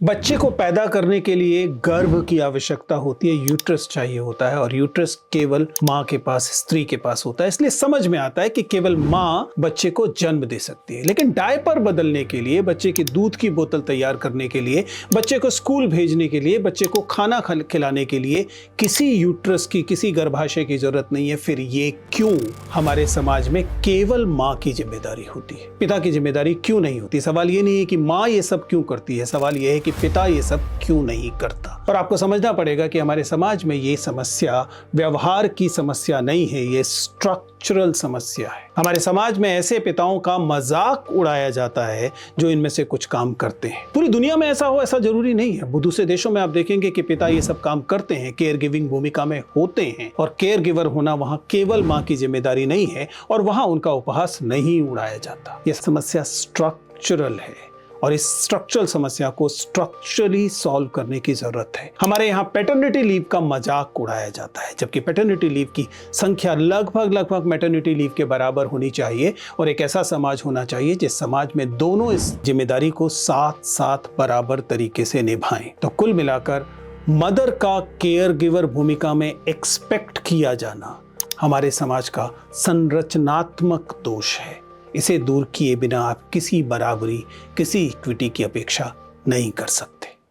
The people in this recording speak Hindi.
बच्चे को पैदा करने के लिए गर्भ की आवश्यकता होती है, यूट्रस चाहिए होता है और यूट्रस केवल माँ के पास, स्त्री के पास होता है। इसलिए समझ में आता है कि केवल माँ बच्चे को जन्म दे सकती है। लेकिन डायपर बदलने के लिए, बच्चे की दूध की बोतल तैयार करने के लिए, बच्चे को स्कूल भेजने के लिए, बच्चे को खाना खिलाने के लिए किसी यूट्रस की, किसी गर्भाशय की जरूरत नहीं है। फिर ये क्यों हमारे समाज में केवल माँ की जिम्मेदारी होती है, पिता की जिम्मेदारी क्यों नहीं होती? सवाल ये नहीं है कि माँ ये सब क्यों करती है, सवाल ये है कि पिता ये सब क्यों नहीं करता। और आपको समझना पड़ेगा कि हमारे समाज में ये समस्या व्यवहार की समस्या नहीं है, ये स्ट्रक्चरल समस्या है। हमारे समाज में ऐसे पिताओं का मजाक उड़ाया जाता है जो इनमें से कुछ काम करते हैं। पूरी दुनिया में ऐसा हो ऐसा जरूरी नहीं है। दूसरे देशों में आप देखेंगे कि पिता ये सब काम करते हैं, केयर गिविंग भूमिका में होते हैं, और केयर गिवर होना वहां केवल माँ की जिम्मेदारी नहीं है और वहां उनका उपहास नहीं उड़ाया जाता। यह समस्या स्ट्रक्चरल है और इस स्ट्रक्चरल समस्या को स्ट्रक्चरली सॉल्व करने की जरूरत है। हमारे यहाँ पैटर्निटी लीव का मजाक उड़ाया जाता है, जबकि पैटर्निटी लीव की संख्या लगभग मैटर्निटी लीव के बराबर होनी चाहिए और एक ऐसा समाज होना चाहिए जिस समाज में दोनों इस जिम्मेदारी को साथ साथ बराबर तरीके से निभाएं। तो कुल मिलाकर मदर का केयर गिवर भूमिका में एक्सपेक्ट किया जाना हमारे समाज का संरचनात्मक दोष है। इसे दूर किए बिना आप किसी बराबरी, किसी इक्विटी की अपेक्षा नहीं कर सकते।